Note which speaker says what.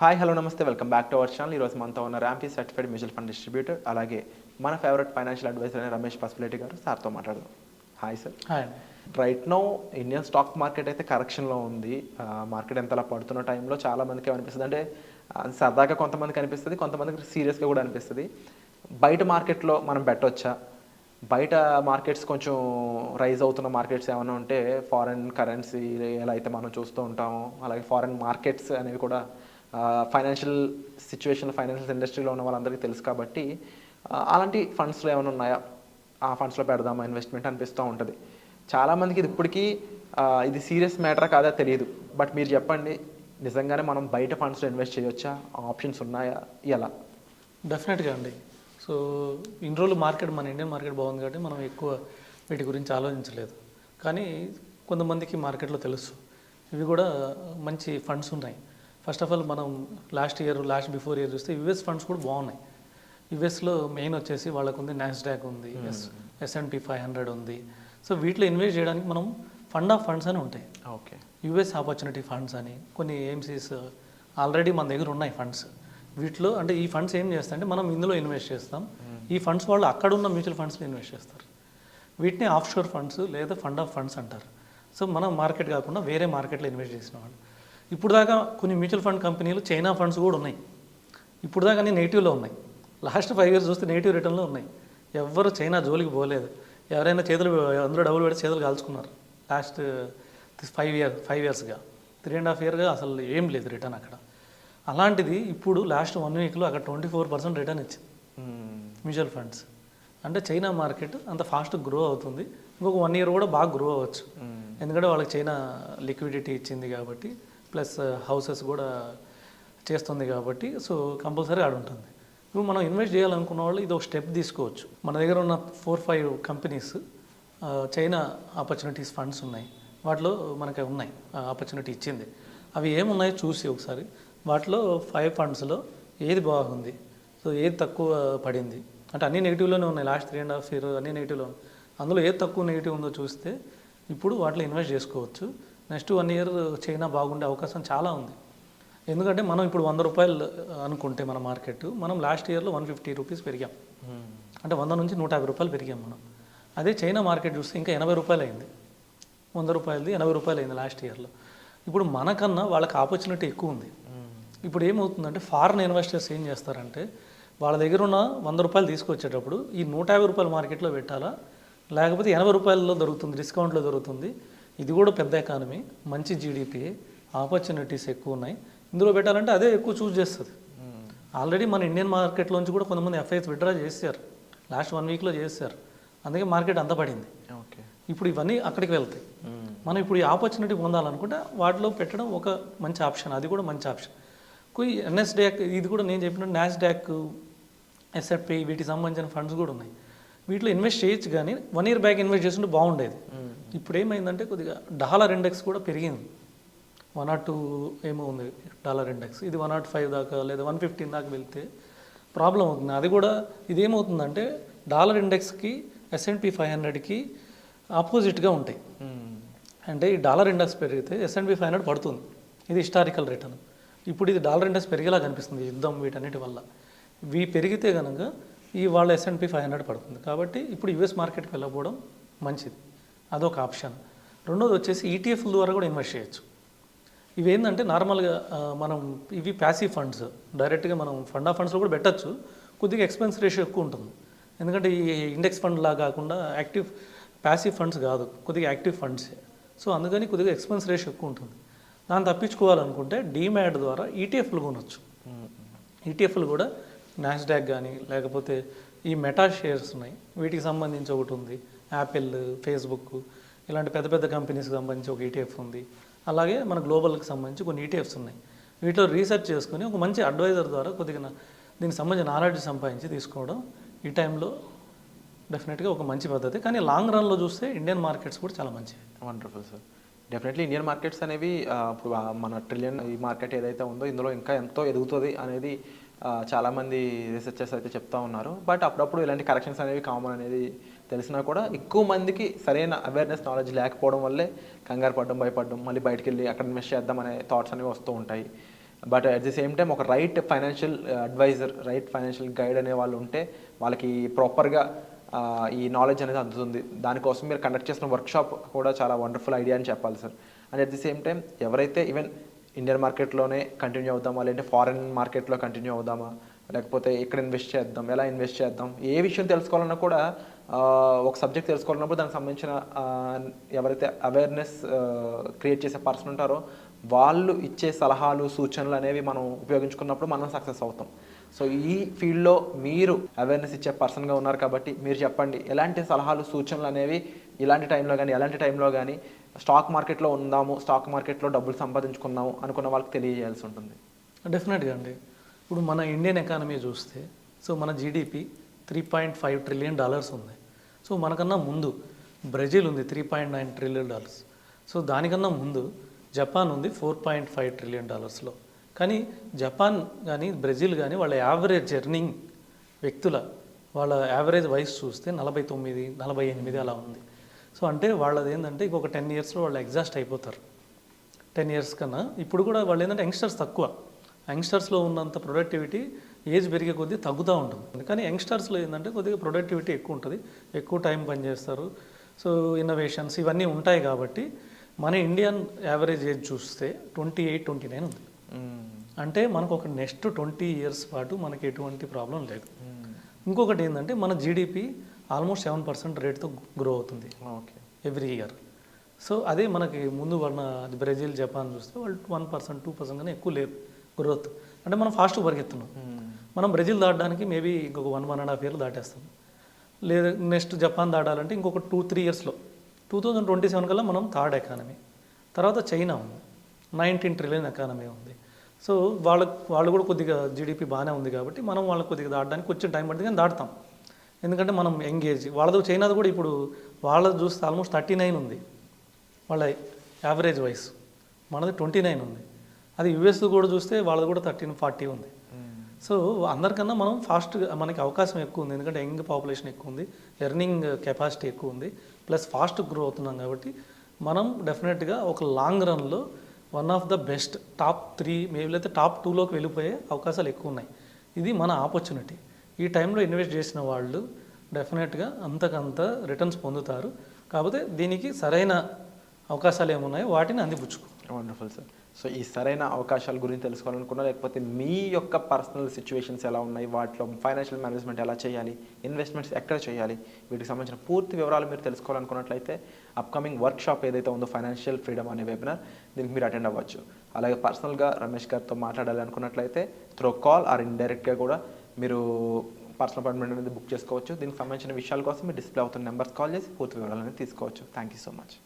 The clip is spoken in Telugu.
Speaker 1: హాయ్ హలో నమస్తే welcome back to our channel. ఈరోజు మనతో ఉన్న ర్యాంపీ సర్టిఫైడ్ మ్యూచువల్ ఫండ్ డిస్ట్రిబ్యూటర్ అలాగే మన ఫేవరెట్ ఫైనాన్షియల్ అడ్వైజర్ అయిన రమేష్ పసుపులేటి గారు సార్తో మాట్లాడదాం. Hi sir.
Speaker 2: Hi.
Speaker 1: Right now Indian stock market అయితే కరెక్షన్లో ఉంది. మార్కెట్ ఎంతలా పడుతున్న టైంలో చాలా మందికి ఏమనిపిస్తుంది అంటే సరదాగా కొంతమందికి అనిపిస్తుంది, కొంతమందికి సీరియస్గా కూడా అనిపిస్తుంది. బయట మార్కెట్లో మనం పెట్టవచ్చా, బయట మార్కెట్స్ కొంచెం రైజ్ అవుతున్న మార్కెట్స్ ఏమైనా ఉంటే ఫారెన్ కరెన్సీ ఎలా అయితే మనం చూస్తూ ఉంటామో అలాగే ఫారెన్ మార్కెట్స్ అనేవి కూడా ఫైనాన్షియల్ సిచ్యువేషన్ ఫైనాన్షియల్ ఇండస్ట్రీలో ఉన్న వాళ్ళందరికీ తెలుసు కాబట్టి అలాంటి ఫండ్స్లో ఏమైనా ఉన్నాయా, ఆ ఫండ్స్లో పెడదామా ఇన్వెస్ట్మెంట్ అనిపిస్తూ ఉంటుంది. చాలామందికి ఇది ఇప్పటికీ ఇది సీరియస్ మ్యాటరా కాదా తెలియదు. బట్ మీరు చెప్పండి, నిజంగానే మనం బయట ఫండ్స్లో ఇన్వెస్ట్ చేయొచ్చా, ఆప్షన్స్ ఉన్నాయా, ఎలా?
Speaker 2: డెఫినెట్గా అండి. సో ఇన్ని రోజులు మార్కెట్ మన ఇండియన్ మార్కెట్ బాగుంది కాబట్టి మనం ఎక్కువ వీటి గురించి ఆలోచించలేదు. కానీ కొంతమందికి మార్కెట్లో తెలుసు ఇవి కూడా మంచి ఫండ్స్ ఉన్నాయి. ఫస్ట్ ఆఫ్ ఆల్ మనం లాస్ట్ బిఫోర్ ఇయర్ చూస్తే యుఎస్ ఫండ్స్ కూడా బాగున్నాయి. యుఎస్లో మెయిన్ వచ్చేసి వాళ్ళకు ఉంది నాస్డాక్ ఉంది, S&P 500 ఉంది. సో వీటిలో ఇన్వెస్ట్ చేయడానికి మనం ఫండ్ ఆఫ్ ఫండ్స్ అని ఉంటాయి.
Speaker 1: ఓకే.
Speaker 2: యుఎస్ ఆపర్చునిటీ ఫండ్స్ అని కొన్ని ఏఎంసీస్ ఆల్రెడీ మన దగ్గర ఉన్నాయి ఫండ్స్. వీటిలో అంటే ఈ ఫండ్స్ ఏం చేస్తాయంటే మనం ఇందులో ఇన్వెస్ట్ చేస్తాం, ఈ ఫండ్స్ వాళ్ళు అక్కడ ఉన్న మ్యూచువల్ ఫండ్స్లో ఇన్వెస్ట్ చేస్తారు. వీటిని ఆఫ్ షోర్ ఫండ్స్ లేదా ఫండ్ ఆఫ్ ఫండ్స్ అంటారు. సో మనం మార్కెట్ కాకుండా వేరే మార్కెట్లో ఇన్వెస్ట్ చేసిన వాళ్ళు. ఇప్పుడు దాకా కొన్ని మ్యూచువల్ ఫండ్ కంపెనీలు చైనా ఫండ్స్ కూడా ఉన్నాయి. ఇప్పుడు దాకా అన్ని నెగిటివ్లో ఉన్నాయి. లాస్ట్ 5 years చూస్తే నెగిటివ్ రిటర్న్లో ఉన్నాయి. ఎవరు చైనా జోలికి పోలేదు. ఎవరైనా చేతులు అందులో డబ్బులు పెట్టి చేతులు కాల్చుకున్నారు. లాస్ట్ 5 yearsగా 3.5 yearగా అసలు ఏం లేదు రిటర్న్ అక్కడ. అలాంటిది ఇప్పుడు లాస్ట్ 1 weekలో అక్కడ 24% రిటర్న్ ఇచ్చింది మ్యూచువల్ ఫండ్స్. అంటే చైనా మార్కెట్ అంత ఫాస్ట్ గ్రో అవుతుంది. ఇంకొక 1 year కూడా బాగా గ్రో అవ్వచ్చు. ఎందుకంటే వాళ్ళకి చైనా లిక్విడిటీ ఇచ్చింది కాబట్టి, ప్లస్ హౌసెస్ కూడా చేస్తుంది కాబట్టి, సో కంపల్సరీ ఆడ ఉంటుంది. ఇప్పుడు మనం ఇన్వెస్ట్ చేయాలనుకున్న వాళ్ళు ఇది ఒక స్టెప్ తీసుకోవచ్చు. మన దగ్గర ఉన్న 4-5 కంపెనీస్ చైనా ఆపర్చునిటీస్ ఫండ్స్ ఉన్నాయి. వాటిలో మనకి ఉన్నాయి ఆపర్చునిటీ ఇచ్చింది. అవి ఏమున్నాయో చూసి ఒకసారి వాటిలో 5 ఫండ్స్లో ఏది బాగుంది, సో ఏది తక్కువ పడింది, అంటే అన్ని నెగిటివ్లోనే ఉన్నాయి. లాస్ట్ 3.5 year అన్ని నెగిటివ్లో ఉన్నాయి. అందులో ఏది తక్కువ నెగిటివ్ ఉందో చూస్తే ఇప్పుడు వాటిలో ఇన్వెస్ట్ చేసుకోవచ్చు. నెక్స్ట్ 1 year చైనా బాగుండే అవకాశం చాలా ఉంది. ఎందుకంటే మనం ఇప్పుడు 100 రూపాయలు అనుకుంటే మన మార్కెట్, మనం లాస్ట్ ఇయర్లో 150 రూపీస్ పెరిగాం. అంటే 100 నుంచి 150 రూపాయలు పెరిగాం మనం. అదే చైనా మార్కెట్ చూస్తే ఇంకా 80 రూపాయలు అయింది. 100 రూపాయలది 80 రూపాయలు అయింది లాస్ట్ ఇయర్లో. ఇప్పుడు మనకన్నా వాళ్ళకి ఆపర్చునిటీ ఎక్కువ ఉంది. ఇప్పుడు ఏమవుతుందంటే ఫారిన్ ఇన్వెస్టర్స్ ఏం చేస్తారంటే వాళ్ళ దగ్గర ఉన్న 100 రూపాయలు తీసుకొచ్చేటప్పుడు ఈ 150 రూపాయల మార్కెట్లో పెట్టాలా, లేకపోతే 80 రూపాయలలో దొరుకుతుంది, డిస్కౌంట్లో దొరుకుతుంది. ఇది కూడా పెద్ద ఎకానమీ, మంచి జీడిపి, ఆపర్చునిటీస్ ఎక్కువ ఉన్నాయి, ఇందులో పెట్టాలంటే అదే ఎక్కువ చూస్ చేస్తుంది. ఆల్రెడీ మన ఇండియన్ మార్కెట్లోంచి కూడా కొంతమంది FIs విత్డ్రా చేశారు, లాస్ట్ 1 weekలో చేశారు. అందుకే మార్కెట్ అంత పడింది.
Speaker 1: ఓకే.
Speaker 2: ఇప్పుడు ఇవన్నీ అక్కడికి వెళ్తాయి. మనం ఇప్పుడు ఈ ఆపర్చునిటీ పొందాలనుకుంటే వాటిలో పెట్టడం ఒక మంచి ఆప్షన్, అది కూడా మంచి ఆప్షన్. NASDAQ ఇది కూడా నేను చెప్పిన నాస్డాక్, S&P వీటికి సంబంధించిన ఫండ్స్ కూడా ఉన్నాయి. వీటిలో ఇన్వెస్ట్ చేయొచ్చు, కానీ 1 year బ్యాక్ ఇన్వెస్ట్ చేస్తుంటే బాగుండేది. ఇప్పుడు ఏమైందంటే కొద్దిగా డాలర్ ఇండెక్స్ కూడా పెరిగింది. 102 ఏమో ఉంది డాలర్ ఇండెక్స్. ఇది 105 దాకా లేదా 115 దాకా వెళ్తే ప్రాబ్లం అవుతుంది. అది కూడా ఇది ఏమవుతుందంటే డాలర్ ఇండెక్స్కి S&P 500కి ఆపోజిట్గా ఉంటాయి. అంటే ఈ డాలర్ ఇండెక్స్ పెరిగితే S&P 500 పడుతుంది. ఇది హిస్టారికల్ రిటర్న్. ఇప్పుడు ఇది డాలర్ ఇండెక్స్ పెరిగేలా కనిపిస్తుంది యుద్ధం వీటన్నిటి వల్ల. ఇవి పెరిగితే కనుక ఈ వాళ్ళ S&P 500 పడుతుంది. కాబట్టి ఇప్పుడు US మార్కెట్కి వెళ్ళకపోవడం మంచిది, అదొక ఆప్షన్. రెండోది వచ్చేసి ETF ద్వారా కూడా ఇన్వెస్ట్ చేయొచ్చు. ఇవి ఏంటంటే నార్మల్గా మనం ఇవి ప్యాసివ్ ఫండ్స్, డైరెక్ట్గా మనం ఫండ్ ఆఫ్ ఫండ్స్లో కూడా పెట్టచ్చు. కొద్దిగా ఎక్స్పెన్స్ రేషియో ఎక్కువ ఉంటుంది. ఎందుకంటే ఈ ఇండెక్స్ ఫండ్ లా కాకుండా యాక్టివ్ ప్యాసివ్ ఫండ్స్ కాదు, కొద్దిగా యాక్టివ్ ఫండ్సే. సో అందుకని కొద్దిగా ఎక్స్పెన్స్ రేషియో ఎక్కువ ఉంటుంది. దాన్ని తప్పించుకోవాలనుకుంటే డీమ్యాట్ ద్వారా ETFలు కొనవచ్చు. ETFలు కూడా నాస్డాక్ కానీ లేకపోతే ఈ మెటా షేర్స్ ఉన్నాయి, వీటికి సంబంధించి ఒకటి ఉంది. యాపిల్, ఫేస్బుక్ ఇలాంటి పెద్ద పెద్ద కంపెనీస్కి సంబంధించి ఒక ETF ఉంది. అలాగే మన గ్లోబల్కి సంబంధించి కొన్ని ETFs ఉన్నాయి. వీటిలో రీసెర్చ్ చేసుకుని ఒక మంచి అడ్వైజర్ ద్వారా కొద్దిగా దీనికి సంబంధించిన నాలెడ్జ్ సంపాదించి తీసుకోవడం ఈ టైంలో డెఫినెట్గా ఒక మంచి పద్ధతి. కానీ లాంగ్ రన్లో చూస్తే ఇండియన్ మార్కెట్స్ కూడా చాలా మంచివి.
Speaker 1: Wonderful sir. Definitely Indian markets అనేవి ఇప్పుడు మన ట్రిలియన్ ఈ మార్కెట్ ఏదైతే ఉందో ఇందులో ఇంకా ఎంతో ఎదుగుతుంది అనేది చాలామంది రీసెర్చర్స్ అయితే చెప్తా ఉన్నారు. బట్ అప్పుడప్పుడు ఇలాంటి కరెక్షన్స్ అనేవి కామన్ అనేది తెలిసినా కూడా ఎక్కువ మందికి సరైన అవేర్నెస్ నాలెడ్జ్ లేకపోవడం వల్లే కంగారు పడడం, భయపడడం, మళ్ళీ బయటికి వెళ్ళి అక్కడ ఇన్వెస్ట్ చేద్దాం అనే థాట్స్ అనేవి వస్తూ ఉంటాయి. But at the same time ఒక right financial adviser, right financial guide అనే వాళ్ళు ఉంటే వాళ్ళకి ప్రాపర్గా ఈ నాలెడ్జ్ అనేది అందుతుంది. దానికోసం మీరు కండక్ట్ చేసిన వర్క్షాప్ కూడా చాలా వండర్ఫుల్ ఐడియా అని చెప్పాలి sir. And at the same time ఎవరైతే ఈవెన్ ఇండియన్ మార్కెట్లోనే కంటిన్యూ అవుదామా, లేదంటే ఫారెన్ మార్కెట్లో కంటిన్యూ అవుదామా, లేకపోతే ఎక్కడ ఇన్వెస్ట్ చేద్దాం, ఎలా ఇన్వెస్ట్ చేద్దాం, ఏ విషయం తెలుసుకోవాలన్నా కూడా ఒక సబ్జెక్ట్ తెలుసుకోవాలన్నప్పుడు దానికి సంబంధించిన ఎవరైతే అవేర్నెస్ క్రియేట్ చేసే పర్సన్ ఉంటారో వాళ్ళు ఇచ్చే సలహాలు, సూచనలు అనేవి మనం ఉపయోగించుకున్నప్పుడు మనం సక్సెస్ అవుతాం. సో ఈ ఫీల్డ్లో మీరు అవేర్నెస్ ఇచ్చే పర్సన్గా ఉన్నారు కాబట్టి మీరు చెప్పండి, ఎలాంటి సలహాలు, సూచనలు అనేవి ఇలాంటి టైంలో కానీ ఎలాంటి టైంలో కానీ స్టాక్ మార్కెట్లో ఉందాము, స్టాక్ మార్కెట్లో డబ్బులు సంపాదించుకున్నాము అనుకున్న వాళ్ళకి తెలియజేయాల్సి ఉంటుంది?
Speaker 2: డెఫినెట్గా అండి. ఇప్పుడు మన ఇండియన్ ఎకానమీ చూస్తే సో మన జీడిపి $3.5 ట్రిలియన్ ఉంది. సో మనకన్నా ముందు బ్రెజిల్ ఉంది $3.9 ట్రిలియన్. సో దానికన్నా ముందు జపాన్ ఉంది $4.5 ట్రిలియన్. కానీ జపాన్ కానీ బ్రెజిల్ కానీ వాళ్ళ యావరేజ్ ఎర్నింగ్ వ్యక్తుల వాళ్ళ యావరేజ్ వయసు చూస్తే 49, 48 అలా ఉంది. సో అంటే వాళ్ళది ఏంటంటే ఇంకొక 10 ఇయర్స్లో వాళ్ళు ఎగ్జాస్ట్ అయిపోతారు. 10 ఇయర్స్ కన్నా ఇప్పుడు కూడా వాళ్ళు ఏంటంటే యంగ్స్టర్స్ తక్కువ. యంగ్స్టర్స్లో ఉన్నంత ప్రొడక్టివిటీ ఏజ్ పెరిగే కొద్దీ తగ్గుతూ ఉంటుంది. కానీ యంగ్స్టర్స్లో ఏంటంటే కొద్దిగా ప్రొడక్టివిటీ ఎక్కువ ఉంటుంది, ఎక్కువ టైం పనిచేస్తారు. సో ఇన్నోవేషన్స్ ఇవన్నీ ఉంటాయి కాబట్టి మన ఇండియన్ యావరేజ్ ఏజ్ చూస్తే 28, 29 ఉంది. అంటే మనకు ఒక నెక్స్ట్ 20 ఇయర్స్ పాటు మనకి ఎటువంటి ప్రాబ్లం లేదు. ఇంకొకటి ఏంటంటే మన జీడిపి ఆల్మోస్ట్ 7% రేట్తో గ్రో అవుతుంది ఎవ్రీ ఇయర్. సో అదే మనకి ముందు వాళ్ళ బ్రెజిల్, జపాన్ చూస్తే వాళ్ళు 1%, 2% కన్నా ఎక్కువ లేరు గ్రోత్. అంటే మనం ఫాస్ట్గా పరిగెత్తున్నాం. మనం బ్రెజిల్ దాటడానికి మేబీ ఇంకొక 1.5 ఇయర్ దాటేస్తాం. లేదా నెక్స్ట్ జపాన్ దాటాలంటే ఇంకొక 2-3 ఇయర్స్లో 2027 కల్లా మనం థర్డ్ ఎకానమీ. తర్వాత చైనా ఉంది, 19 ట్రిలియన్ ఎకానమీ ఉంది. సో వాళ్ళు కూడా కొద్దిగా జీడిపి బాగానే ఉంది కాబట్టి మనం వాళ్ళకి కొద్దిగా దాటడానికి కొంచెం టైం పడుతుంది, కానీ దాటుతాం. ఎందుకంటే మనం ఎంగేజ్ వాళ్ళది చైనాది కూడా ఇప్పుడు వాళ్ళది చూస్తే ఆల్మోస్ట్ 39 ఉంది వాళ్ళ యావరేజ్ వయసు, మనది 29 ఉంది. అది యుఎస్ కూడా చూస్తే వాళ్ళది కూడా 13-40 ఉంది. సో అందరికన్నా మనం ఫాస్ట్గా మనకి అవకాశం ఎక్కువ ఉంది, ఎందుకంటే యంగ్ పాపులేషన్ ఎక్కువ ఉంది, ఎర్నింగ్ కెపాసిటీ ఎక్కువ ఉంది, ప్లస్ ఫాస్ట్ గ్రో అవుతున్నాం కాబట్టి మనం డెఫినెట్గా ఒక లాంగ్ రన్లో one of the best top 3 maybe అయితే టాప్ 2లోకి వెళ్ళిపోయే అవకాశాలు ఎక్కువ ఉన్నాయి. ఇది మన ఆపర్చునిటీ. ఈ టైంలో ఇన్వెస్ట్ చేసిన వాళ్ళు డెఫినెట్గా అంతకంత రిటర్న్స్ పొందుతారు. కాకపోతే దీనికి సరైన అవకాశాలు ఏమున్నాయో వాటిని అందిపుచ్చుకో.
Speaker 1: Wonderful sir. సో ఈ సరైన అవకాశాల గురించి తెలుసుకోవాలనుకున్నా, లేకపోతే మీ యొక్క పర్సనల్ సిచ్యువేషన్స్ ఎలా ఉన్నాయి, వాటిలో ఫైనాన్షియల్ మేనేజ్మెంట్ ఎలా చేయాలి, ఇన్వెస్ట్మెంట్స్ ఎక్కడ చేయాలి, వీటికి సంబంధించిన పూర్తి వివరాలు మీరు తెలుసుకోవాలనుకున్నట్లయితే అప్కమింగ్ వర్క్షాప్ ఏదైతే ఉందో ఫైనాన్షియల్ ఫ్రీడమ్ అనే వెబినార్, దీనికి మీరు అటెండ్ అవ్వచ్చు. అలాగే పర్సనల్గా రమేష్ గారితో మాట్లాడాలి అనుకున్నట్లయితే త్రూ కాల్ ఆర్ ఇండైరెక్ట్గా కూడా మీరు పర్సనల్ అపాయింట్మెంట్ అనేది బుక్ చేసుకోవచ్చు. దీనికి సంబంధించిన విషయాల కోసం మీరు డిస్ప్లే అవుతున్న నెంబర్స్ కాల్ చేసి పూర్తి వివరాలు అనేది తీసుకోవచ్చు. Thank you so much.